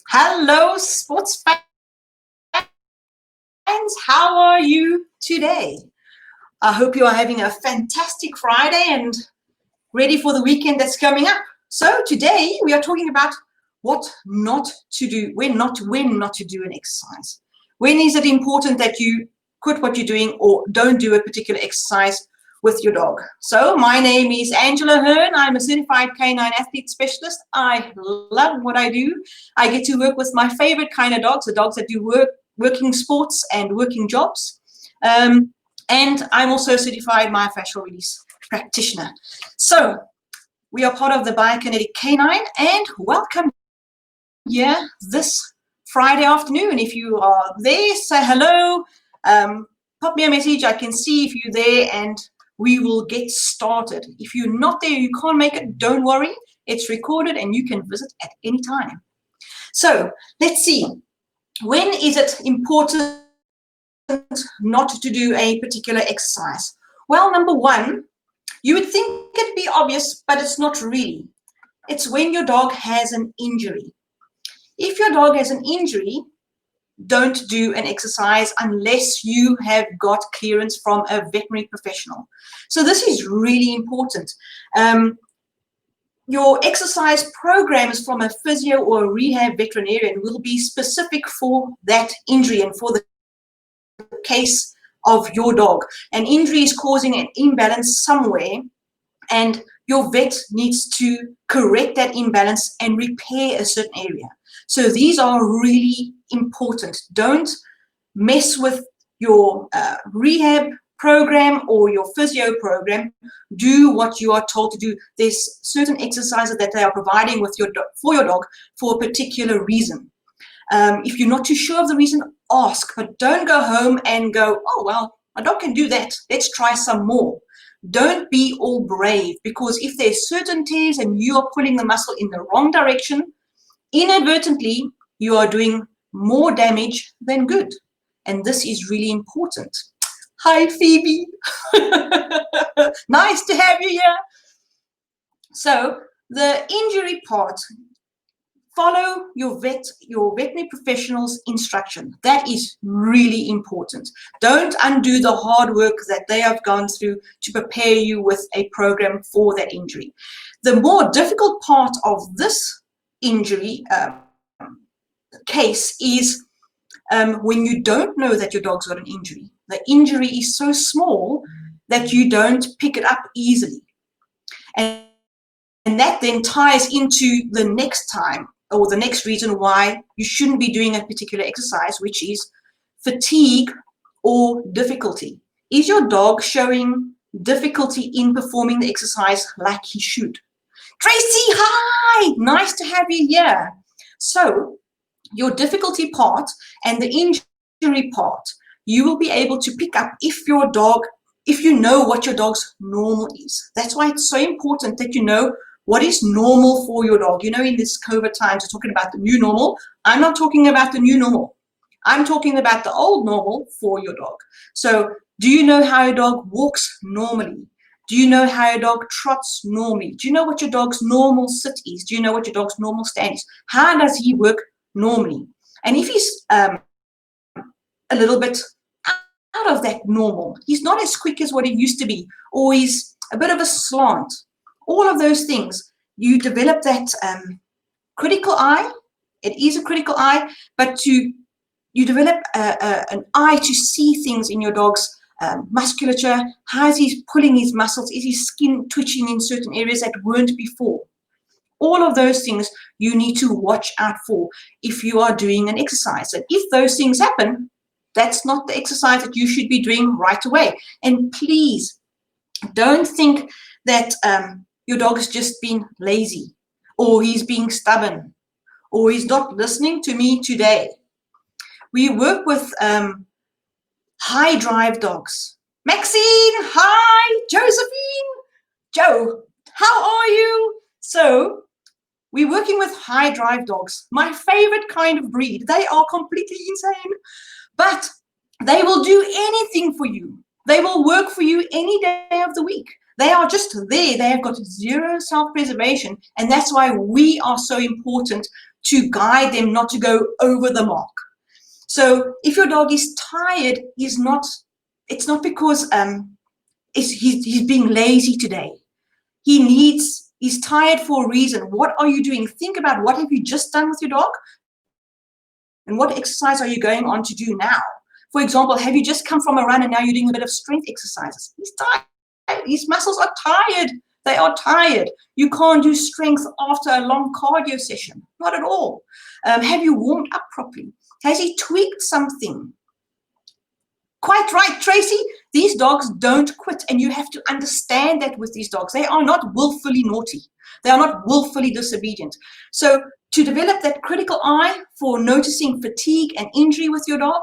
Hello, sports fans. How are you today? I hope you are having a fantastic Friday and ready for the weekend that's coming up. So today we are talking about what not to do, when not to do an exercise. When is it important that you quit what you're doing or don't do a particular exercise with your dog? So my name is Angela Hearn. I'm a certified K-9 athlete specialist. I love what I do. I get to work with my favorite kind of dogs, the dogs that do working sports and working jobs. And I'm also a certified myofascial release practitioner. So we are part of the Biokinetic K-9 and welcome here this Friday afternoon. If you are there, say hello, pop me a message. I can see if you're there and we will get started. If you're not there, you can't make it, don't worry. It's recorded and you can visit at any time. So let's see. When is it important not to do a particular exercise? Well, number one, you would think it'd be obvious, but it's not really. It's when your dog has an injury. If your dog has an injury, don't do an exercise unless you have got clearance from a veterinary professional. So this is really important. Your exercise programs from a physio or a rehab veterinarian will be specific for that injury and for the case of your dog. An injury is causing an imbalance somewhere, and your vet needs to correct that imbalance and repair a certain area. So these are really important. Don't mess with your rehab program or your physio program. Do what you are told to do. There's certain exercises that they are providing with for your dog for a particular reason. If you're not too sure of the reason, ask, but don't go home and go, oh, well, my dog can do that. Let's try some more. Don't be all brave, because if there's certain tears and you are pulling the muscle in the wrong direction, inadvertently, you are doing more damage than good. And this is really important. Hi, Phoebe. Nice to have you here. So the injury part, follow your veterinary professional's instruction. That is really important. Don't undo the hard work that they have gone through to prepare you with a program for that injury. The more difficult part of this injury case is when you don't know that your dog's got an injury. The injury is so small that you don't pick it up easily. And that then ties into the next time, or the next reason why you shouldn't be doing a particular exercise, which is fatigue or difficulty. Is your dog showing difficulty in performing the exercise like he should? Tracy, hi! Nice to have you here. So your difficulty part and the injury part, you will be able to pick up if you know what your dog's normal is. That's why it's so important that you know what is normal for your dog. You know, in this COVID times, we're talking about the new normal. I'm not talking about the new normal. I'm talking about the old normal for your dog. So do you know how your dog walks normally? Do you know how your dog trots normally? Do you know what your dog's normal sit is? Do you know what your dog's normal stand is? How does he work normally? And if he's a little bit out of that normal, he's not as quick as what he used to be, or he's a bit of a slant, all of those things, you develop that critical eye. It is a critical eye, but you develop an eye to see things in your dog's musculature. How is he pulling his muscles? Is his skin twitching in certain areas that weren't before? All of those things you need to watch out for if you are doing an exercise. And if those things happen, that's not the exercise that you should be doing right away. And please don't think that your dog has just been lazy, or he's being stubborn, or he's not listening to me today. We work with high drive dogs. Maxine, hi. Josephine, Joe, how are you? So we're working with high drive dogs, my favorite kind of breed. They are completely insane, but they will do anything for you. They will work for you any day of the week. They are just there. They have got zero self-preservation, and that's why we are so important to guide them not to go over the mark. So if your dog is tired, it's not because he's being lazy today. He's tired for a reason. What are you doing? Think about what have you just done with your dog and what exercise are you going on to do now? For example, have you just come from a run and now you're doing a bit of strength exercises? He's tired. His muscles are tired. They are tired. You can't do strength after a long cardio session. Not at all. Have you warmed up properly? Has he tweaked something? Quite right, Tracy. These dogs don't quit, and you have to understand that with these dogs. They are not willfully naughty. They are not willfully disobedient. So to develop that critical eye for noticing fatigue and injury with your dog,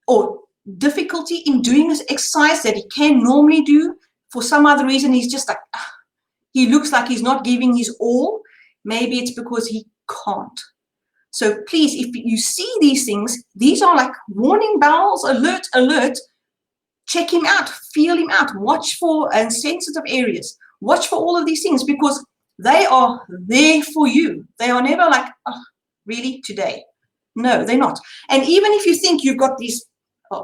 or difficulty in doing this exercise that he can normally do, for some other reason he's just like, he looks like he's not giving his all, maybe it's because he can't. So please, if you see these things, these are like warning bells, alert, alert. Check him out, feel him out, watch for sensitive areas, watch for all of these things, because they are there for you. They are never like, oh, really, today? No, they're not. And even if you think you've got these, a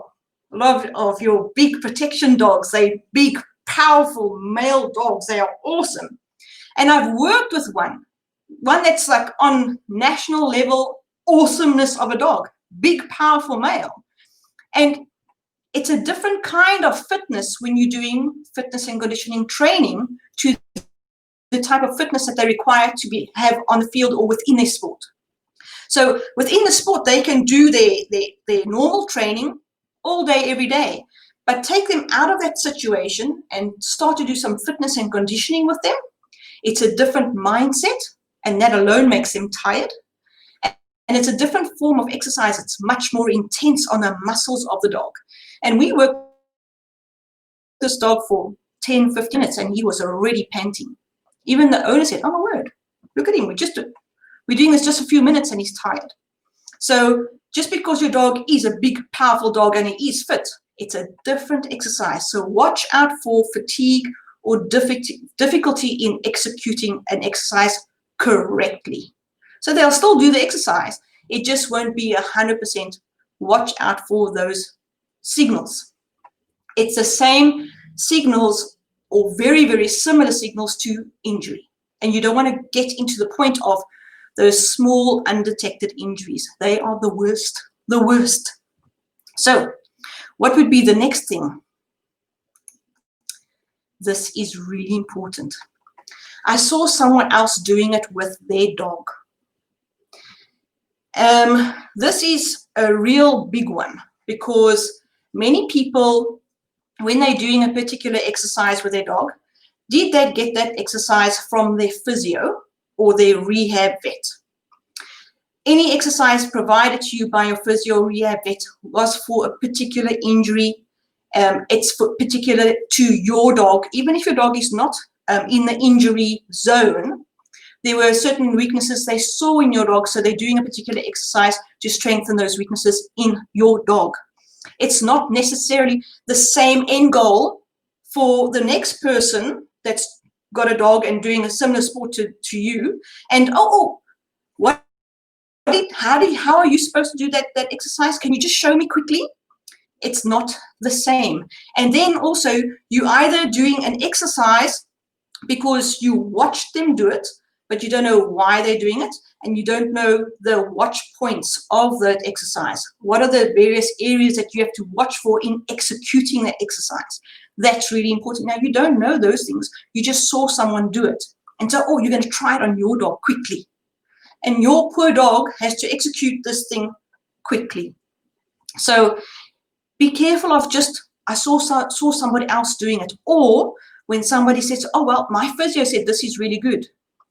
lot of your big protection dogs, they big, powerful male dogs, they are awesome. And I've worked with one that's like on national level awesomeness of a dog, big, powerful male. And it's a different kind of fitness when you're doing fitness and conditioning training to the type of fitness that they require to have on the field or within their sport. So within the sport, they can do their normal training all day, every day, but take them out of that situation and start to do some fitness and conditioning with them. It's a different mindset, and that alone makes them tired. And it's a different form of exercise. It's much more intense on the muscles of the dog. And we worked this dog for 10, 15 minutes, and he was already panting. Even the owner said, oh my word, look at him. We're doing this just a few minutes and he's tired. So just because your dog is a big, powerful dog and he is fit, it's a different exercise. So watch out for fatigue or difficulty in executing an exercise correctly. So they'll still do the exercise. It just won't be 100%. Watch out for those signals. It's the same signals or very, very similar signals to injury. And you don't want to get into the point of those small undetected injuries. They are the worst, the worst. So what would be the next thing? This is really important. I saw someone else doing it with their dog. This is a real big one because many people, when they're doing a particular exercise with their dog, did they get that exercise from their physio or their rehab vet? Any exercise provided to you by your physio or rehab vet was for a particular injury. It's for particular to your dog. Even if your dog is not in the injury zone, there were certain weaknesses they saw in your dog, so they're doing a particular exercise to strengthen those weaknesses in your dog. It's not necessarily the same end goal for the next person that's got a dog and doing a similar sport to you. And how are you supposed to do that exercise? Can you just show me quickly? It's not the same. And then also, you either doing an exercise because you watched them do it, but you don't know why they're doing it, and you don't know the watch points of that exercise. What are the various areas that you have to watch for in executing that exercise? That's really important. Now, you don't know those things. You just saw someone do it. And so, you're going to try it on your dog quickly. And your poor dog has to execute this thing quickly. So be careful of I saw somebody else doing it. Or when somebody says, oh, well, my physio said this is really good.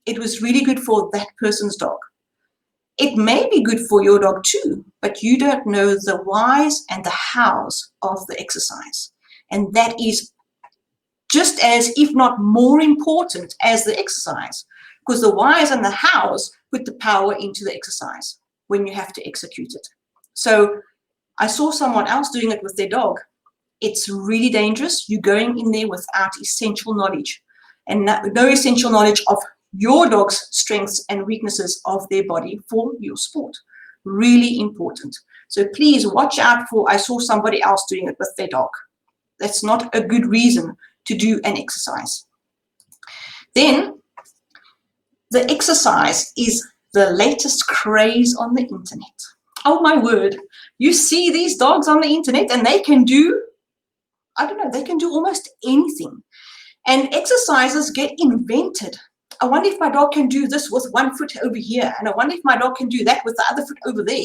It was really good for that person's dog. It may be good for your dog too, but you don't know the whys and the hows of the exercise. And that is just as, if not more important as the exercise, because the whys and the hows put the power into the exercise when you have to execute it. So I saw someone else doing it with their dog. It's really dangerous. You're going in there without essential knowledge, and no essential knowledge of your dog's strengths and weaknesses of their body for your sport. Really important. So please watch out for, I saw somebody else doing it with their dog. That's not a good reason to do an exercise. Then the exercise is the latest craze on the internet. Oh my word, you see these dogs on the internet and they can do, I don't know, they can do almost anything. And exercises get invented. I wonder if my dog can do this with one foot over here, and I wonder if my dog can do that with the other foot over there.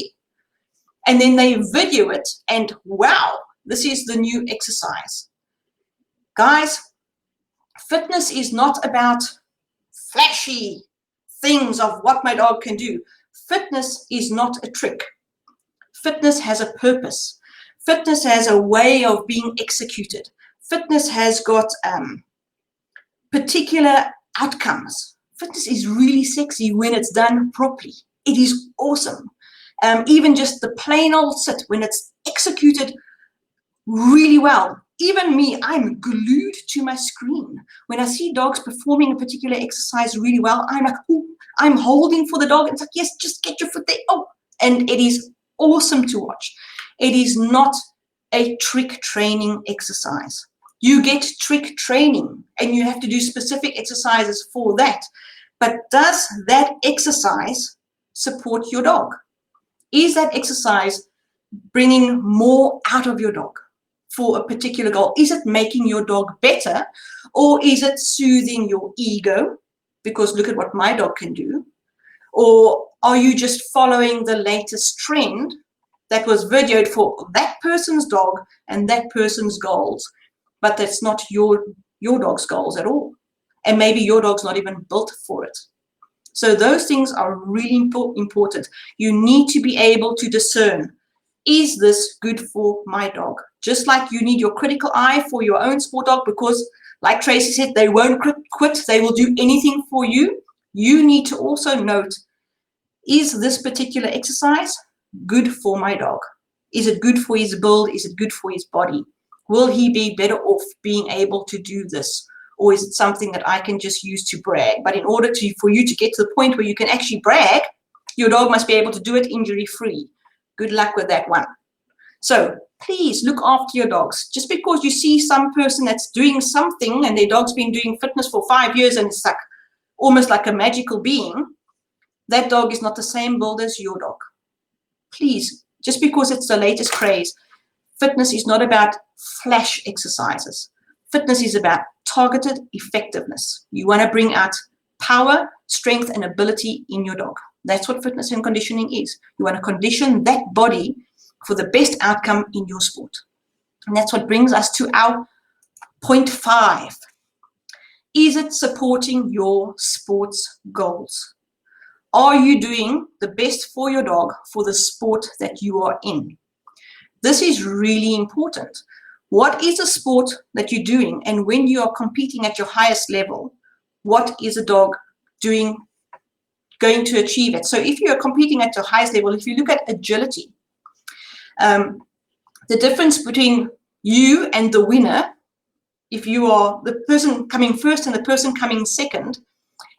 And then they video it, and wow, this is the new exercise. Guys, fitness is not about flashy things of what my dog can do. Fitness is not a trick. Fitness has a purpose. Fitness has a way of being executed. Fitness has got particular outcomes. Fitness is really sexy when it's done properly. It is awesome. Even just the plain old sit, when it's executed really well. Even me, I'm glued to my screen. When I see dogs performing a particular exercise really well, I'm like, oh, I'm holding for the dog. It's like, yes, just get your foot there. Oh, and it is awesome to watch. It is not a trick training exercise. You get trick training and you have to do specific exercises for that. But does that exercise support your dog? Is that exercise bringing more out of your dog for a particular goal? Is it making your dog better, or is it soothing your ego? Because look at what my dog can do. Or are you just following the latest trend that was videoed for that person's dog and that person's goals, but that's not your dog's goals at all? And maybe your dog's not even built for it. So those things are really important. You need to be able to discern, is this good for my dog? Just like you need your critical eye for your own sport dog, because like Tracy said, they won't quit. They will do anything for you. You need to also note, is this particular exercise good for my dog? Is it good for his build? Is it good for his body? Will he be better off being able to do this? Or is it something that I can just use to brag? But in order for you to get to the point where you can actually brag, your dog must be able to do it injury-free. Good luck with that one. So please look after your dogs. Just because you see some person that's doing something and their dog's been doing fitness for 5 years and it's like almost like a magical being, that dog is not the same build as your dog. Please, just because it's the latest craze, fitness is not about flash exercises. Fitness is about targeted effectiveness. You want to bring out power, strength, and ability in your dog. That's what fitness and conditioning is. You want to condition that body for the best outcome in your sport. And that's what brings us to our point 5. Is it supporting your sports goals? Are you doing the best for your dog for the sport that you are in? This is really important. What is a sport that you're doing? And when you are competing at your highest level, what is a dog doing, going to achieve it? So if you are competing at your highest level, if you look at agility, the difference between you and the winner, if you are the person coming first and the person coming second,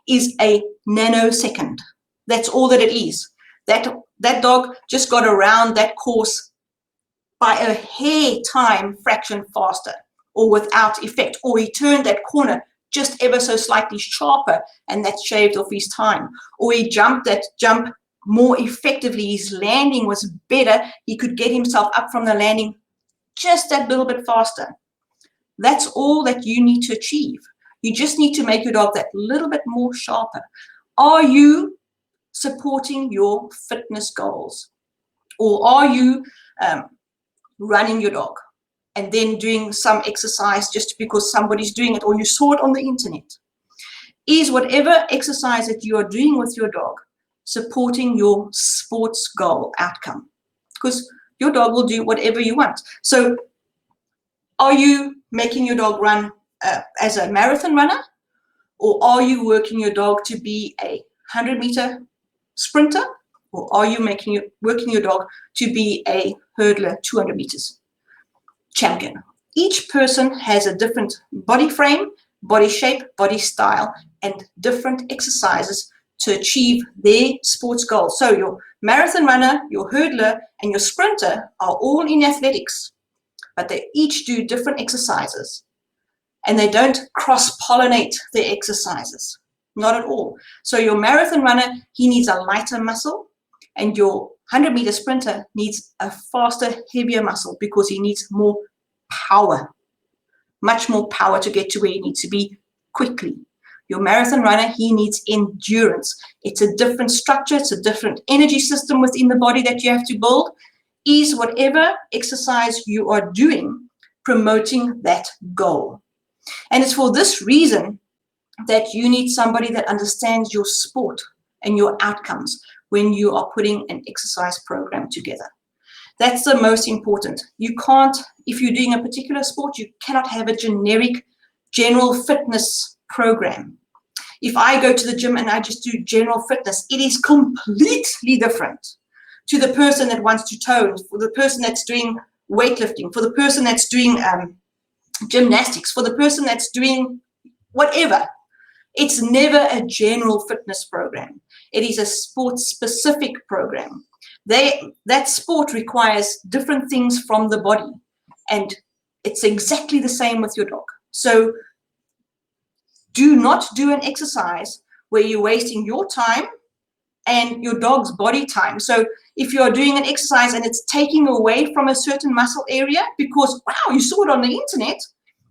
is a nanosecond. That's all that it is. That dog just got around that course by a hair time fraction faster, or without effect, or he turned that corner just ever so slightly sharper and that shaved off his time, or he jumped that jump more effectively, his landing was better, he could get himself up from the landing just that little bit faster. That's all that you need to achieve. You just need to make your dog that little bit more sharper. Are you supporting your fitness goals? Or are you running your dog and then doing some exercise just because somebody's doing it or you saw it on the internet? Is whatever exercise that you are doing with your dog supporting your sports goal outcome? Because your dog will do whatever you want. So are you making your dog run as a marathon runner, or are you working your dog to be a 100-meter sprinter, or are you working your dog to be a hurdler 200 meters champion? Each person has a different body frame, body shape, body style, and different exercises to achieve their sports goals. So your marathon runner, your hurdler, and your sprinter are all in athletics, but they each do different exercises, and they don't cross-pollinate their exercises, not at all. So your marathon runner, he needs a lighter muscle, and your 100-meter sprinter needs a faster, heavier muscle because he needs more power, much more power to get to where he needs to be quickly. Your marathon runner, he needs endurance. It's a different structure. It's a different energy system within the body that you have to build. Is whatever exercise you are doing promoting that goal. And it's for this reason that you need somebody that understands your sport and your outcomes when you are putting an exercise program together. That's the most important. You can't, if you're doing a particular sport, you cannot have a generic general fitness program. If I go to the gym and I just do general fitness, it is completely different to the person that wants to tone, for the person that's doing weightlifting, for the person that's doing gymnastics, for the person that's doing whatever. It's never a general fitness program. It is a sport-specific program. That sport requires different things from the body, and it's exactly the same with your dog. So do not do an exercise where you're wasting your time and your dog's body time. So if you're doing an exercise and it's taking away from a certain muscle area because, wow, you saw it on the internet,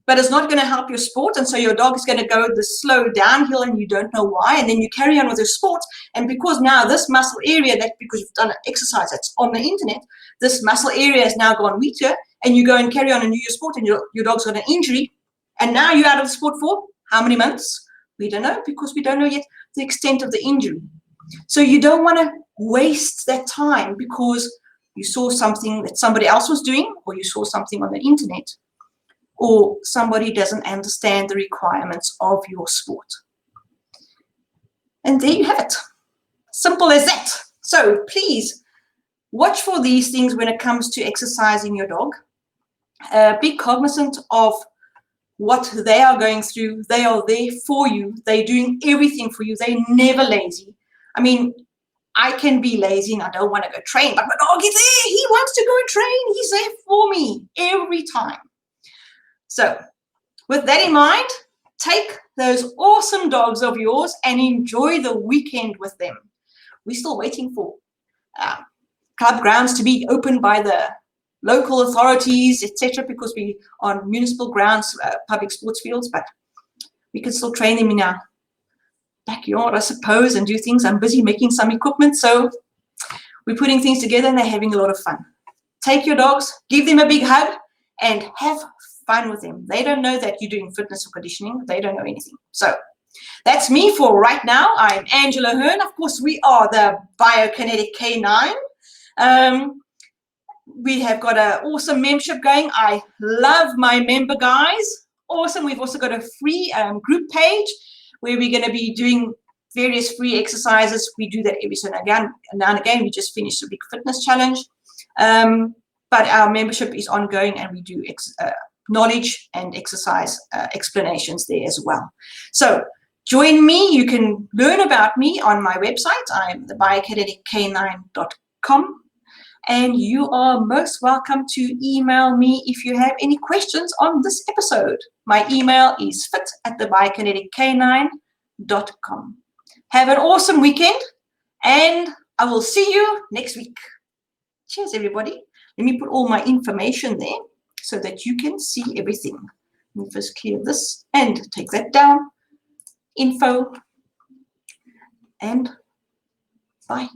but it's not going to help your sport, and so your dog is going to go the slow downhill and you don't know why, and then you carry on with your sport, and because now this muscle area, that because you've done an exercise that's on the internet, this muscle area has now gone weaker, and you go and carry on and do your sport, and your dog's got an injury, and now you're out of the sport for how many months? We don't know, because we don't know yet the extent of the injury. So you don't want to waste that time because you saw something that somebody else was doing, or you saw something on the internet, or somebody doesn't understand the requirements of your sport. And there you have it. Simple as that. So please watch for these things when it comes to exercising your dog. Be cognizant of what they are going through. They are there for you. They're doing everything for you. They're never lazy. I mean, I can be lazy and I don't want to go train, but my dog is there. He wants to go train. He's there for me every time. So with that in mind, take those awesome dogs of yours and enjoy the weekend with them. We're still waiting for club grounds to be opened by the local authorities, etc., because we are on municipal grounds, public sports fields, but we can still train them in our backyard, I suppose, and do things. I'm busy making some equipment, so we're putting things together and they're having a lot of fun. Take your dogs, give them a big hug, and have fun with them. They don't know that you're doing fitness or conditioning. They don't know anything. So that's me for right now. I'm Angela Hearn. Of course, we are the Biokinetic K-9. We have got an awesome membership going. I love my member guys. Awesome. We've also got a free group page where we're going to be doing various free exercises. We do that every so now and again. We just finished a big fitness challenge. But our membership is ongoing, and we do knowledge and exercise explanations there as well. So join me. You can learn about me on my website. I'm the biokineticK9.com. And you are most welcome to email me if you have any questions on this episode. My email is fit@thebiokineticK9.com. Have an awesome weekend, and I will see you next week. Cheers, everybody. Let me put all my information there so that you can see everything. Let me first clear this and take that down. Info, and bye.